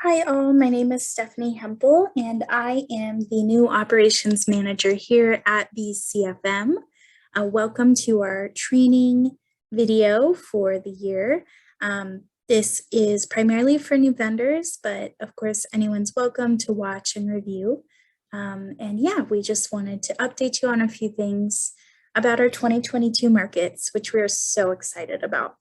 Hi all, my name is Stephanie Hempel and I am the new operations manager here at the CFM. Welcome to our training video for the year. This is primarily for new vendors, but of course anyone's welcome to watch and review. And yeah, we just wanted to update you on a few things about our 2022 markets, which we're so excited about.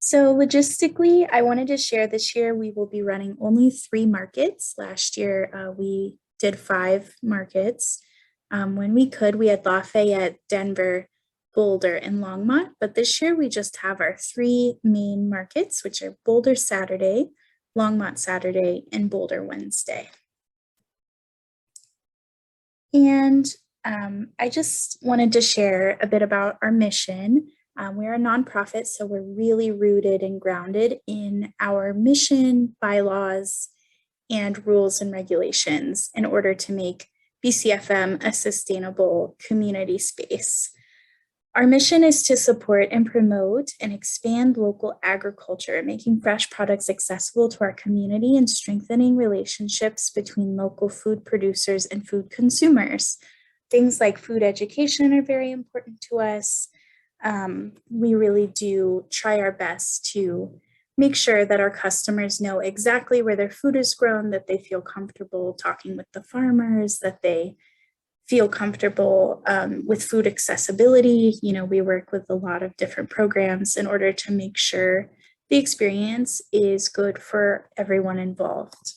So logistically, I wanted to share this year we will be running only 3 markets. Last year, we did 5 markets. When we could, we had Lafayette, Denver, Boulder, and Longmont. But this year, we just have our 3 main markets, which are Boulder Saturday, Longmont Saturday, and Boulder Wednesday. And I just wanted to share a bit about our mission. We're a nonprofit, so we're really rooted and grounded in our mission, bylaws, and rules and regulations in order to make BCFM a sustainable community space. Our mission is to support and promote and expand local agriculture, making fresh products accessible to our community and strengthening relationships between local food producers and food consumers. Things like food education are very important to us. We really do try our best to make sure that our customers know exactly where their food is grown, that they feel comfortable talking with the farmers, that they feel comfortable with food accessibility. You know, we work with a lot of different programs in order to make sure the experience is good for everyone involved.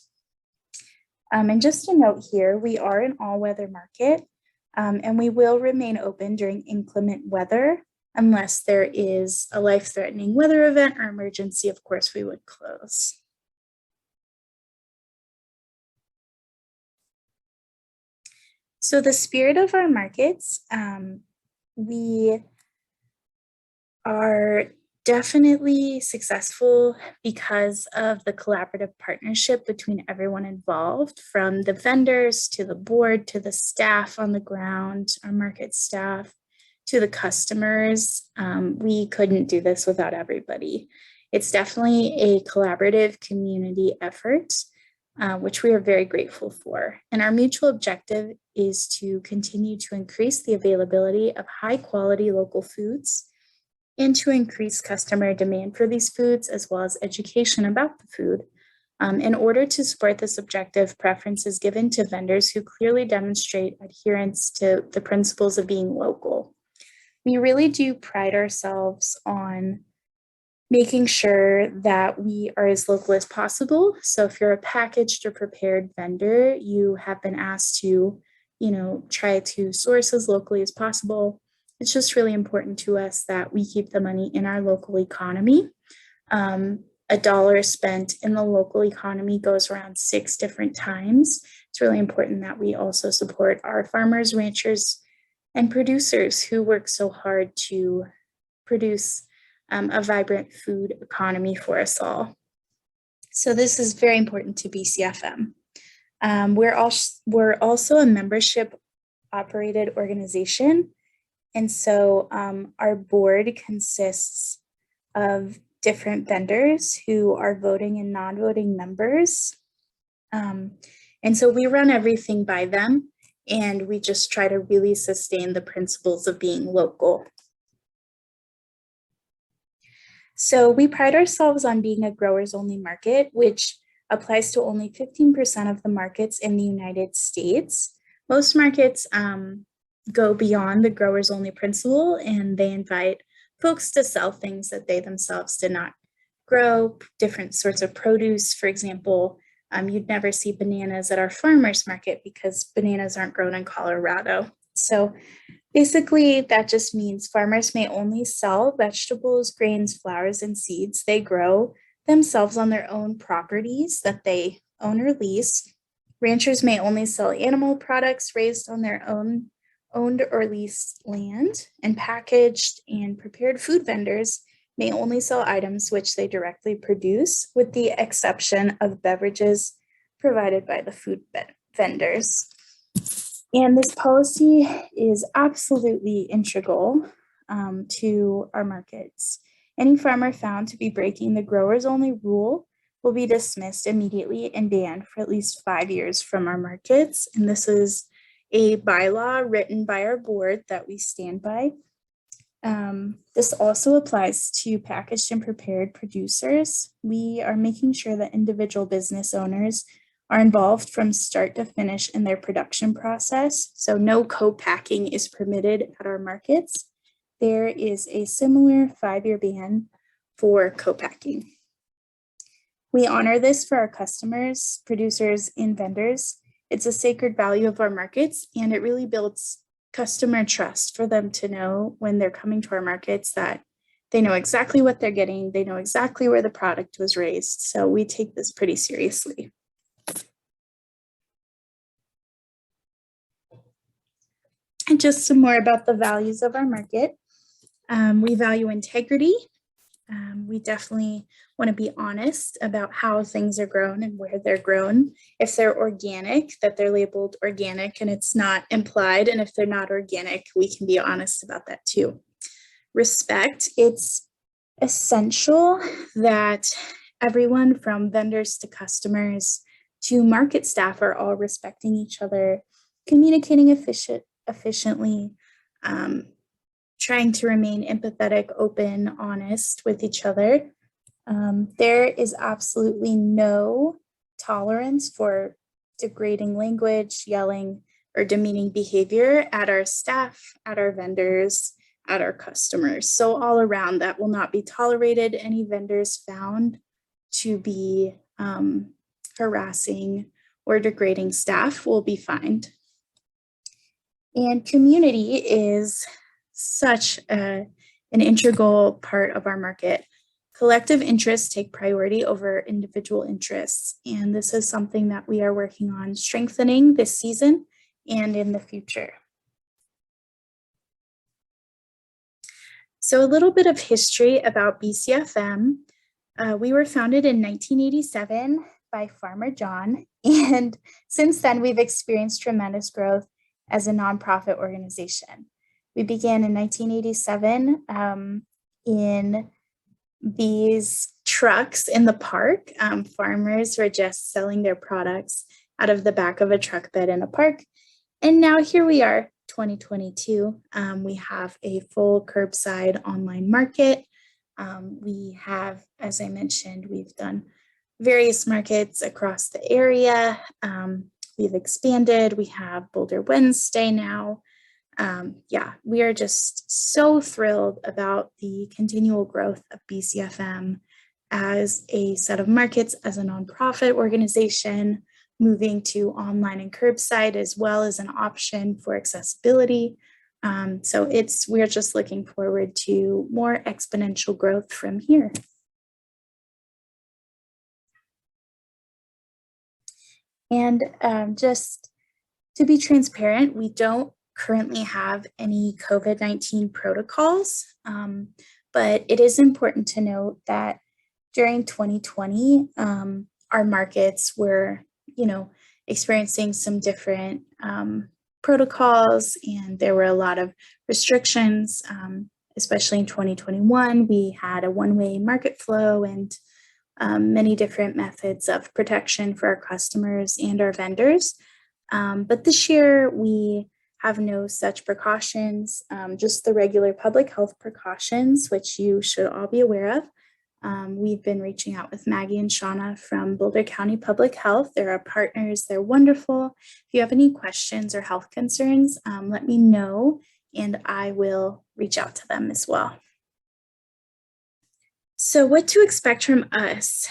And just a note here, we are an all-weather market, and we will remain open during inclement weather. Unless there is a life-threatening weather event or emergency, of course, we would close. So the spirit of our markets, we are definitely successful because of the collaborative partnership between everyone involved, from the vendors to the board to the staff on the ground, our market staff, to the customers. We couldn't do this without everybody. It's definitely a collaborative community effort, which we are very grateful for. And our mutual objective is to continue to increase the availability of high quality local foods and to increase customer demand for these foods, as well as education about the food. In order to support this objective, preference is given to vendors who clearly demonstrate adherence to the principles of being local. We really do pride ourselves on making sure that we are as local as possible. So if you're a packaged or prepared vendor, you have been asked to, try to source as locally as possible. It's just really important to us that we keep the money in our local economy. A dollar spent in the local economy goes around 6 different times. It's really important that we also support our farmers, ranchers, and producers who work so hard to produce a vibrant food economy for us all. So this is very important to BCFM. We're also a membership operated organization. And so our board consists of different vendors who are voting and non-voting members. And so we run everything by them. And we just try to really sustain the principles of being local. So we pride ourselves on being a growers only market, which applies to only 15% of the markets in the United States. Most markets go beyond the growers only principle, and they invite folks to sell things that they themselves did not grow, different sorts of produce. For example, you'd never see bananas at our farmers market because bananas aren't grown in Colorado. So basically, that just means farmers may only sell vegetables, grains, flowers, and seeds they grow themselves on their own properties that they own or lease. Ranchers may only sell animal products raised on their own owned or leased land, and packaged and prepared food vendors may only sell items which they directly produce, with the exception of beverages provided by the food vendors. And this policy is absolutely integral to our markets. Any farmer found to be breaking the growers only rule will be dismissed immediately and banned for at least 5 years from our markets. And this is a bylaw written by our board that we stand by. This also applies to packaged and prepared producers. We are making sure that individual business owners are involved from start to finish in their production process. So no co-packing is permitted at our markets. There is a similar 5-year ban for co-packing. We honor this for our customers, producers, and vendors. It's a sacred value of our markets, and it really builds customer trust for them to know when they're coming to our markets that they know exactly what they're getting. They know exactly where the product was raised. So we take this pretty seriously. And just some more about the values of our market. We value integrity. We definitely want to be honest about how things are grown and where they're grown. If they're organic, that they're labeled organic and it's not implied. And if they're not organic, we can be honest about that too. Respect, it's essential that everyone from vendors to customers to market staff are all respecting each other, communicating efficiently, trying to remain empathetic, open, honest with each other. There is absolutely no tolerance for degrading language, yelling, or demeaning behavior at our staff, at our vendors, at our customers. So all around that will not be tolerated. Any vendors found to be harassing or degrading staff will be fined. And community is such an integral part of our market. Collective interests take priority over individual interests, and this is something that we are working on strengthening this season and in the future. So a little bit of history about BCFM. We were founded in 1987 by Farmer John, and since then we've experienced tremendous growth as a nonprofit organization. We began in 1987 in these trucks in the park. Farmers were just selling their products out of the back of a truck bed in a park. And now here we are, 2022. We have a full curbside online market. We have, as I mentioned, we've done various markets across the area. We've expanded. We have Boulder Wednesday now. We are just so thrilled about the continual growth of BCFM as a set of markets, as a nonprofit organization, moving to online and curbside, as well as an option for accessibility. We're just looking forward to more exponential growth from here. And just to be transparent, we don't currently have any COVID-19 protocols, but it is important to note that during 2020, our markets were, experiencing some different protocols, and there were a lot of restrictions, especially in 2021. We had a one-way market flow and many different methods of protection for our customers and our vendors. But this year, we have no such precautions, just the regular public health precautions, which you should all be aware of. We've been reaching out with Maggie and Shauna from Boulder County Public Health. They're our partners. They're wonderful. If you have any questions or health concerns, let me know, and I will reach out to them as well. So what to expect from us?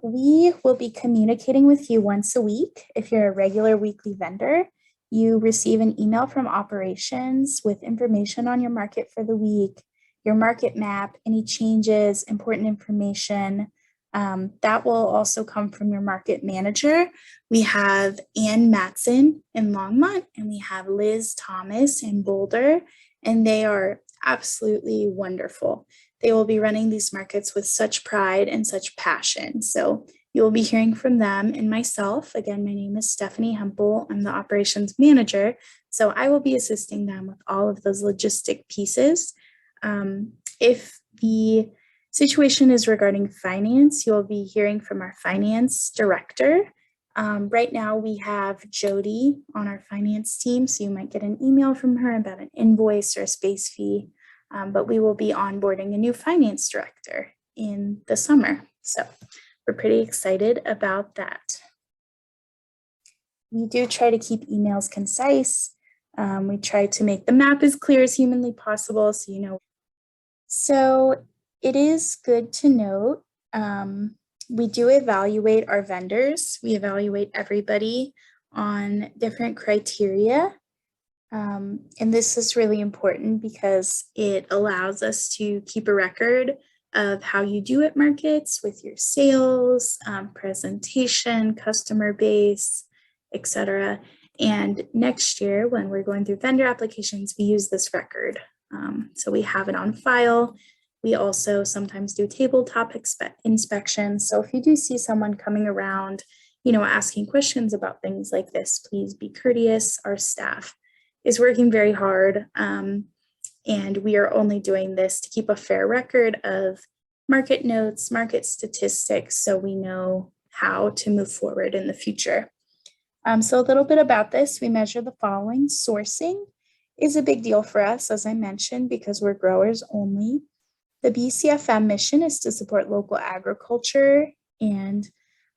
We will be communicating with you once a week. If you're a regular weekly vendor, you receive an email from operations with information on your market for the week, your market map, any changes, important information. That will also come from your market manager. We have Ann Matson in Longmont, and we have Liz Thomas in Boulder, and they are absolutely wonderful. They will be running these markets with such pride and such passion. So you will be hearing from them and myself. Again, my name is Stephanie Hempel. I'm the operations manager. So I will be assisting them with all of those logistic pieces. If the situation is regarding finance. You'll be hearing from our finance director. Right now we have Jody on our finance team, so you might get an email from her about an invoice or a space fee, but we will be onboarding a new finance director in the summer. So we're pretty excited about that. We do try to keep emails concise. We try to make the map as clear as humanly possible, so you know. So it is good to note, we do evaluate our vendors. We evaluate everybody on different criteria. And this is really important because it allows us to keep a record of how you do at markets with your sales, presentation, customer base, etc. And next year, when we're going through vendor applications, we use this record. So we have it on file. We also sometimes do tabletop inspections. So if you do see someone coming around, asking questions about things like this, please be courteous. Our staff is working very hard. And we are only doing this to keep a fair record of market notes, market statistics, so we know how to move forward in the future. So a little bit about this, we measure the following. Sourcing is a big deal for us, as I mentioned, because we're growers only. The BCFM mission is to support local agriculture, and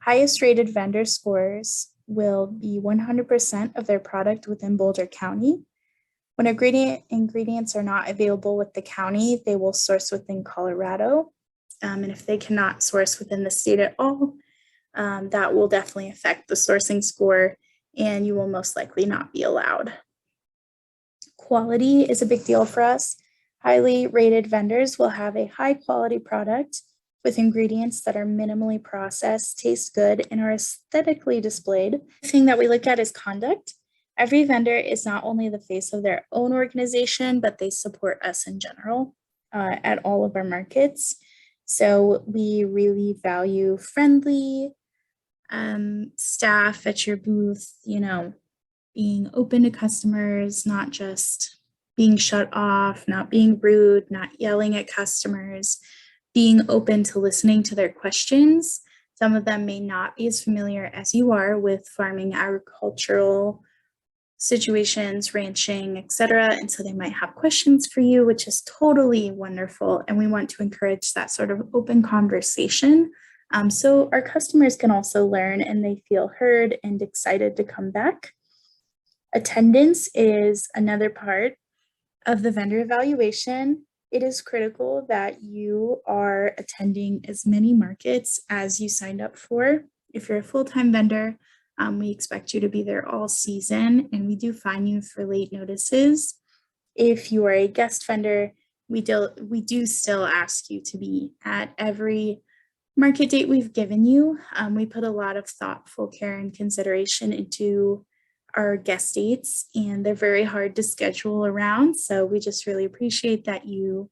highest rated vendor scores will be 100% of their product within Boulder County. When ingredients are not available with the county, they will source within Colorado. And if they cannot source within the state at all, that will definitely affect the sourcing score, and you will most likely not be allowed. Quality is a big deal for us. Highly rated vendors will have a high quality product with ingredients that are minimally processed, taste good, and are aesthetically displayed. The thing that we look at is conduct. Every vendor is not only the face of their own organization, but they support us in general at all of our markets. So we really value friendly staff at your booth, being open to customers, not just being shut off, not being rude, not yelling at customers, being open to listening to their questions. Some of them may not be as familiar as you are with farming, agricultural situations, ranching, etc. And so they might have questions for you, which is totally wonderful. And we want to encourage that sort of open conversation. So our customers can also learn and they feel heard and excited to come back. Attendance is another part of the vendor evaluation. It is critical that you are attending as many markets as you signed up for. If you're a full-time vendor, we expect you to be there all season, and we do fine you for late notices. If you are a guest vendor, we do still ask you to be at every market date we've given you. We put a lot of thoughtful care and consideration into our guest dates, and they're very hard to schedule around. So we just really appreciate that you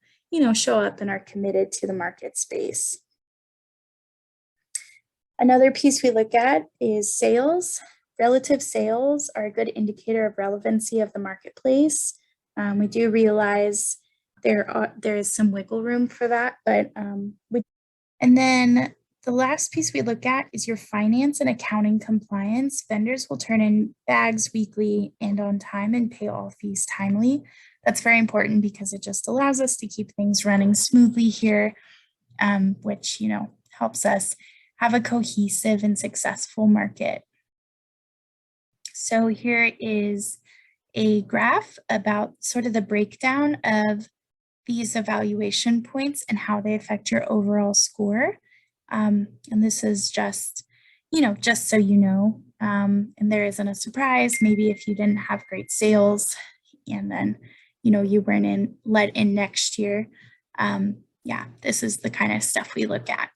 show up and are committed to the market space. Another piece we look at is sales. Relative sales are a good indicator of relevancy of the marketplace. We do realize there is some wiggle room for that, but and then the last piece we look at is your finance and accounting compliance. Vendors will turn in bags weekly and on time and pay all fees timely. That's very important because it just allows us to keep things running smoothly here, which helps us have a cohesive and successful market. So here is a graph about sort of the breakdown of these evaluation points and how they affect your overall score. And this is just so you know, and there isn't a surprise. Maybe if you didn't have great sales and then, you weren't let in next year. This is the kind of stuff we look at.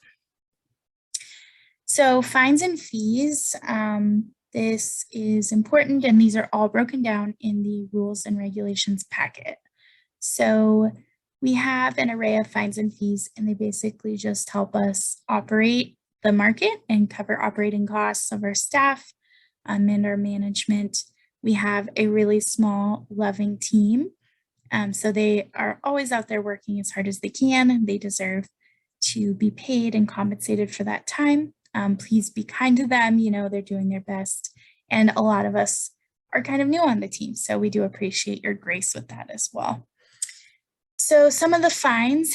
So fines and fees, this is important, and these are all broken down in the rules and regulations packet. So we have an array of fines and fees, and they basically just help us operate the market and cover operating costs of our staff and our management. We have a really small, loving team. So they are always out there working as hard as they can. They deserve to be paid and compensated for that time. Please be kind to them. They're doing their best. And a lot of us are kind of new on the team, so we do appreciate your grace with that as well. So some of the fines,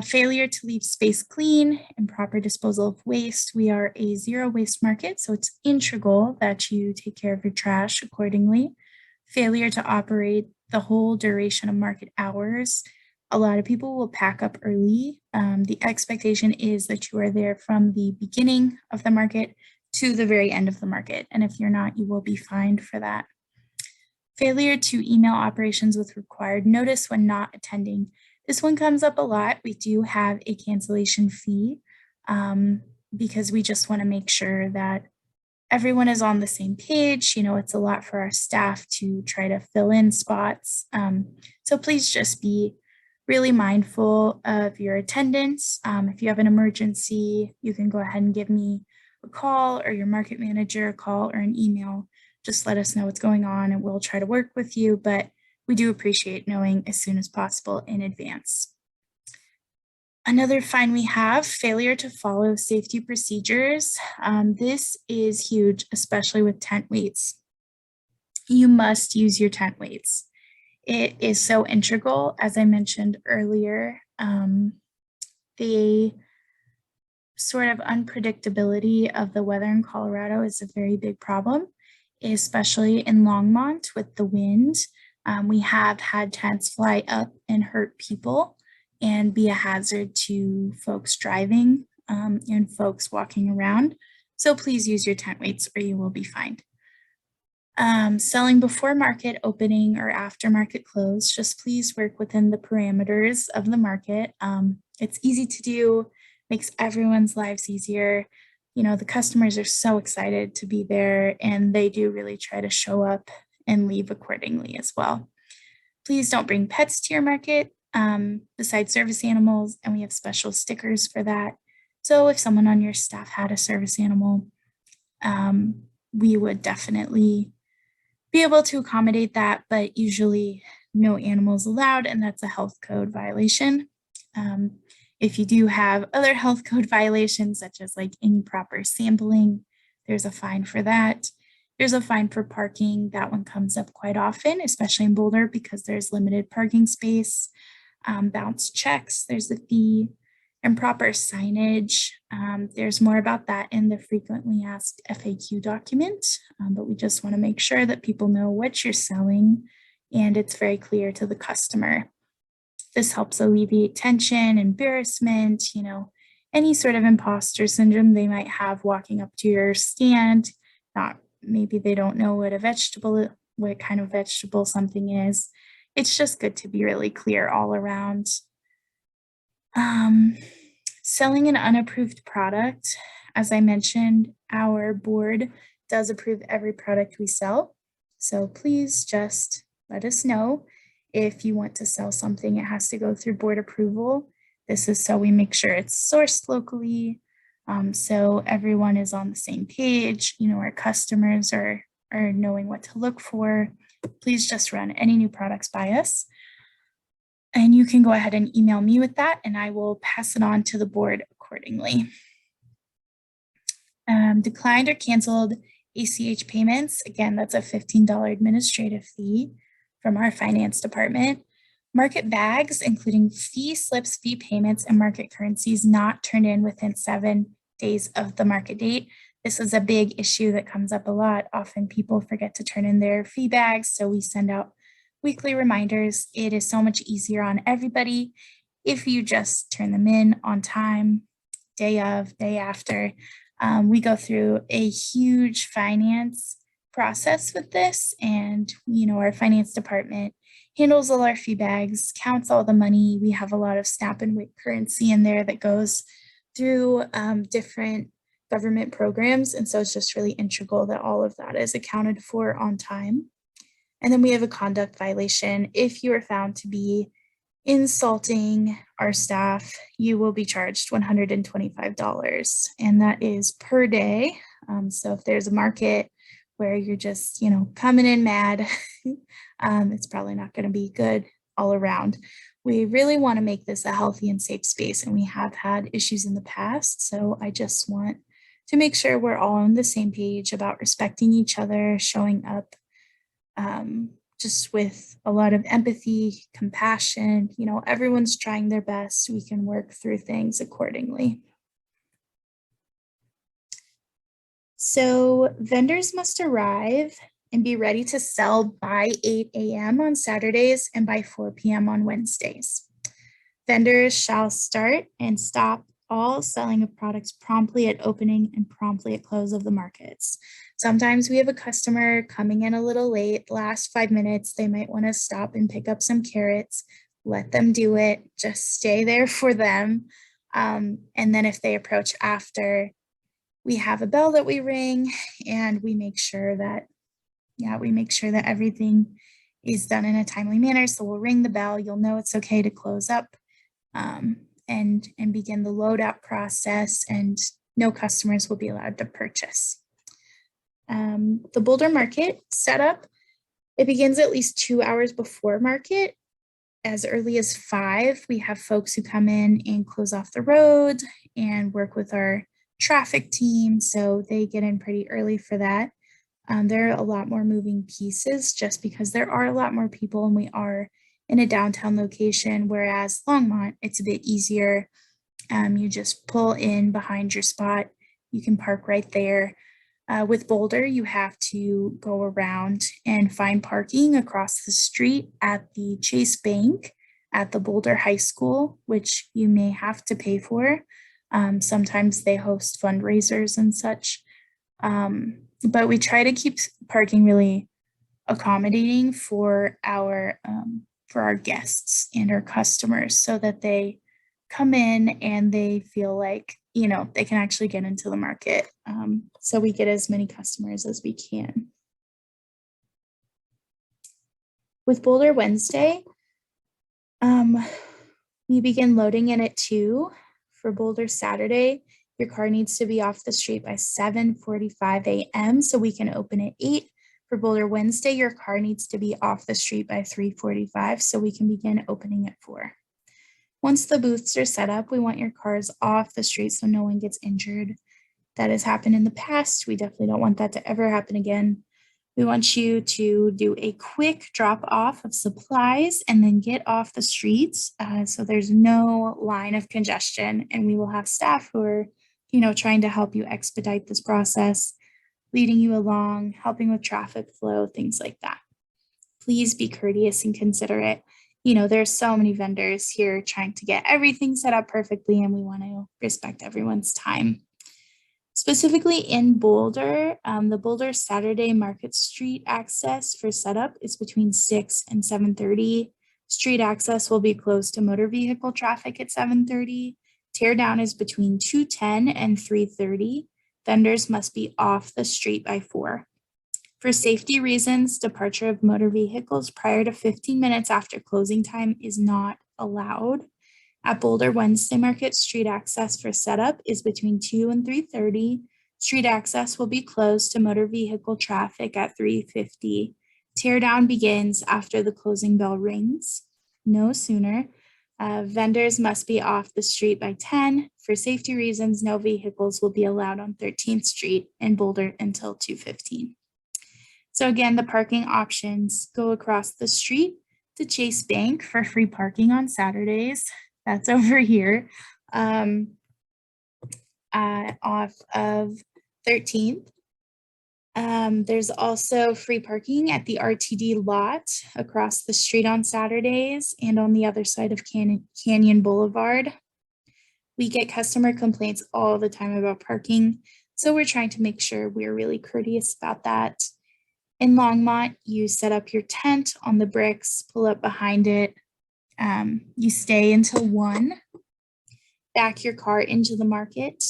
failure to leave space clean, improper disposal of waste. We are a zero waste market, so it's integral that you take care of your trash accordingly. Failure to operate the whole duration of market hours. A lot of people will pack up early. The expectation is that you are there from the beginning of the market to the very end of the market. And if you're not, you will be fined for that. Failure to email operations with required notice when not attending. This one comes up a lot. We do have a cancellation fee because we just want to make sure that everyone is on the same page. It's a lot for our staff to try to fill in spots. So please just be really mindful of your attendance. If you have an emergency, you can go ahead and give me a call or your market manager a call or an email. Just let us know what's going on and we'll try to work with you, but we do appreciate knowing as soon as possible in advance. Another fine we have, failure to follow safety procedures. This is huge, especially with tent weights. You must use your tent weights. It is so integral, as I mentioned earlier. The sort of unpredictability of the weather in Colorado is a very big problem, especially in Longmont with the wind. We have had tents fly up and hurt people and be a hazard to folks driving and folks walking around. So please use your tent weights or you will be fined. Selling before market opening or after market close, just please work within the parameters of the market. It's easy to do, makes everyone's lives easier. The customers are so excited to be there and they do really try to show up and leave accordingly as well. Please don't bring pets to your market besides service animals, and we have special stickers for that. So if someone on your staff had a service animal, we would definitely be able to accommodate that, but usually no animals allowed, and that's a health code violation. If you do have other health code violations, such as like improper sampling, there's a fine for that. There's a fine for parking. That one comes up quite often, especially in Boulder because there's limited parking space. Bounce checks, there's a fee. Improper signage, there's more about that in the frequently asked FAQ document, but we just want to make sure that people know what you're selling and it's very clear to the customer. This helps alleviate tension, embarrassment, any sort of imposter syndrome they might have walking up to your stand. Maybe they don't know what kind of vegetable something is. It's just good to be really clear all around. Selling an unapproved product. As I mentioned, our board does approve every product we sell. So please just let us know if you want to sell something. It has to go through board approval. This is so we make sure it's sourced locally. So everyone is on the same page. Our customers are knowing what to look for. Please just run any new products by us. And you can go ahead and email me with that and I will pass it on to the board accordingly. Declined or canceled ACH payments. Again, that's a $15 administrative fee from our finance department. Market bags, including fee slips, fee payments, and market currencies not turned in within 7 days of the market date. This is a big issue that comes up a lot. Often people forget to turn in their fee bags, so we send out weekly reminders. It is so much easier on everybody if you just turn them in on time, day of, day after. We go through a huge finance process with this, and our finance department handles all our fee bags, counts all the money. We have a lot of snap and WIC currency in there that goes through different government programs, and so it's just really integral that all of that is accounted for on time. And then we have a conduct violation. If you are found to be insulting our staff, you will be charged $125, and that is per day. So if there's a market where you're just, coming in mad, it's probably not going to be good all around. we really want to make this a healthy and safe space, and we have had issues in the past. So I just want to make sure we're all on the same page about respecting each other, showing up just with a lot of empathy, compassion. Everyone's trying their best. We can work through things accordingly. So vendors must arrive and be ready to sell by 8 a.m. on Saturdays and by 4 p.m. on Wednesdays. Vendors shall start and stop all selling of products promptly at opening and promptly at close of the markets. Sometimes we have a customer coming in a little late, last 5 minutes, they might want to stop and pick up some carrots. Let them do it, just stay there for them. And then if they approach after, we have a bell that we ring, and we make sure that everything is done in a timely manner. So we'll ring the bell, you'll know it's okay to close up and begin the loadout process, and no customers will be allowed to purchase. The Boulder Market setup, it begins at least 2 hours before market. As early as 5, we have folks who come in and close off the road and work with our traffic team, so they get in pretty early for that. There are a lot more moving pieces just because there are a lot more people and we are in a downtown location, whereas Longmont, it's a bit easier. You just pull in behind your spot. You can park right there. With Boulder, you have to go around and find parking across the street at the Chase Bank at the Boulder High School, which you may have to pay for. Sometimes they host fundraisers and such. But we try to keep parking really accommodating for our guests and our customers, so that they come in and they feel like they can actually get into the market. So we get as many customers as we can. With Boulder Wednesday, we begin loading in at 2. For Boulder Saturday, your car needs to be off the street by 7:45 a.m. so we can open at 8. For Boulder Wednesday, your car needs to be off the street by 3:45 so we can begin opening at 4. Once the booths are set up, we want your cars off the street so no one gets injured. That has happened in the past. We definitely don't want that to ever happen again. We want you to do a quick drop off of supplies and then get off the streets so there's no line of congestion, and we will have staff who are, trying to help you expedite this process, leading you along, helping with traffic flow, things like that. Please be courteous and considerate. There's so many vendors here trying to get everything set up perfectly, and we want to respect everyone's time. Specifically in Boulder, the Boulder Saturday Market Street access for setup is between 6 and 7:30. Street access will be closed to motor vehicle traffic at 7:30. Tear down is between 2:10 and 3:30. Vendors must be off the street by 4. For safety reasons, departure of motor vehicles prior to 15 minutes after closing time is not allowed. At Boulder Wednesday Market, street access for setup is between 2 and 3:30. Street access will be closed to motor vehicle traffic at 3:50. Teardown begins after the closing bell rings, no sooner. Vendors must be off the street by 10. For safety reasons, no vehicles will be allowed on 13th Street in Boulder until 2:15. So again, the parking options go across the street to Chase Bank for free parking on Saturdays. That's over here off of 13th. There's also free parking at the RTD lot across the street on Saturdays and on the other side of Canyon Boulevard. We get customer complaints all the time about parking, so we're trying to make sure we're really courteous about that. In Longmont, you set up your tent on the bricks, pull up behind it. You stay until 1, back your car into the market,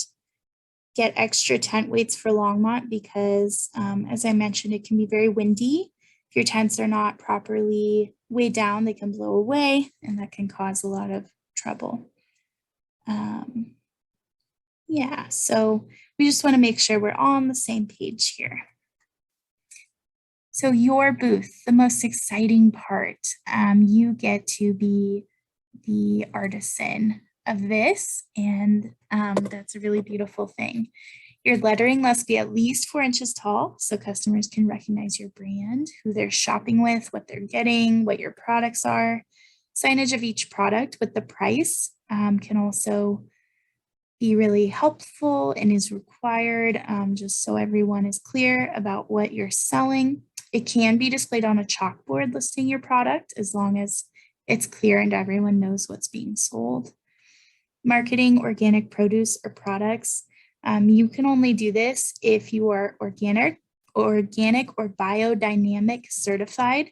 get extra tent weights for Longmont because, as I mentioned, it can be very windy. If your tents are not properly weighed down, they can blow away, and that can cause a lot of trouble. So we just want to make sure we're all on the same page here. So your booth, the most exciting part, you get to be the artisan of this, and that's a really beautiful thing. Your lettering must be at least 4 inches tall so customers can recognize your brand, who they're shopping with, what they're getting, what your products are. Signage of each product with the price can also be really helpful and is required, just so everyone is clear about what you're selling. It can be displayed on a chalkboard listing your product as long as it's clear and everyone knows what's being sold. Marketing organic produce or products. You can only do this if you are organic or biodynamic certified,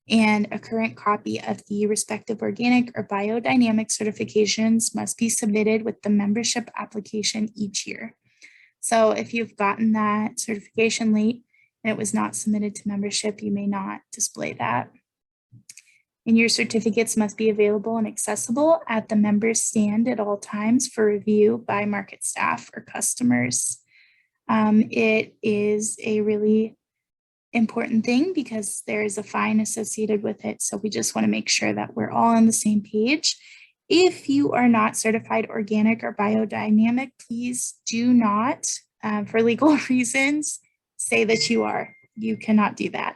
and a current copy of the respective organic or biodynamic certifications must be submitted with the membership application each year. So if you've gotten that certification late and it was not submitted to membership, you may not display that. And your certificates must be available and accessible at the member's stand at all times for review by market staff or customers. It is a really important thing because there is a fine associated with it. So we just want to make sure that we're all on the same page. If you are not certified organic or biodynamic, please do not, for legal reasons, say that you are. You cannot do that.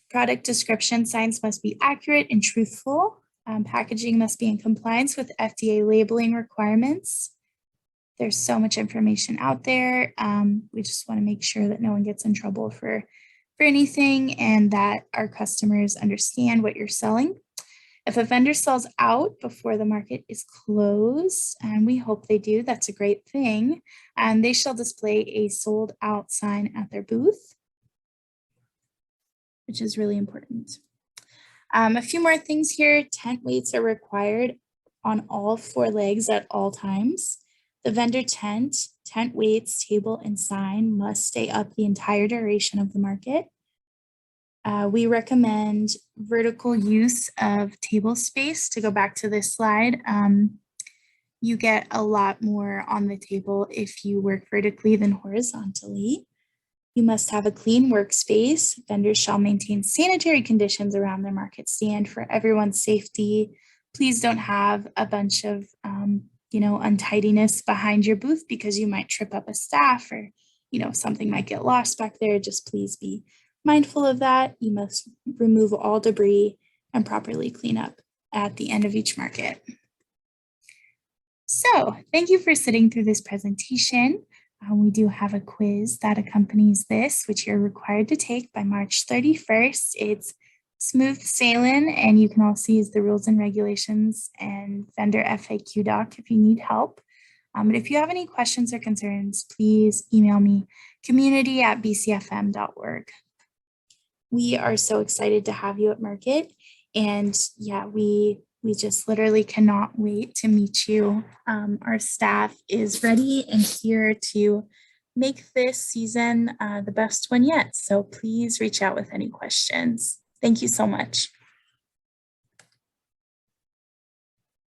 Product description signs must be accurate and truthful. Packaging must be in compliance with FDA labeling requirements. There's so much information out there. We just want to make sure that no one gets in trouble for anything and that our customers understand what you're selling. If a vendor sells out before the market is closed, and we hope they do, that's a great thing, they shall display a sold out sign at their booth, which is really important. A few more things here. Tent weights are required on all 4 legs at all times. The vendor tent weights, table, and sign must stay up the entire duration of the market. We recommend vertical use of table space. To go back to this slide, you get a lot more on the table if you work vertically than horizontally. You must have a clean workspace. Vendors shall maintain sanitary conditions around their market stand for everyone's safety. Please don't have a bunch of untidiness behind your booth because you might trip up a staff or something might get lost back there. Just please be mindful of that. You must remove all debris and properly clean up at the end of each market. So thank you for sitting through this presentation. We do have a quiz that accompanies this, which you're required to take by March 31st. It's smooth sailing, and you can also use the rules and regulations and vendor FAQ doc if you need help. But if you have any questions or concerns, please email me, community@bcfm.org. We are so excited to have you at Market, and yeah, we just literally cannot wait to meet you. Our staff is ready and here to make this season the best one yet. So please reach out with any questions. Thank you so much.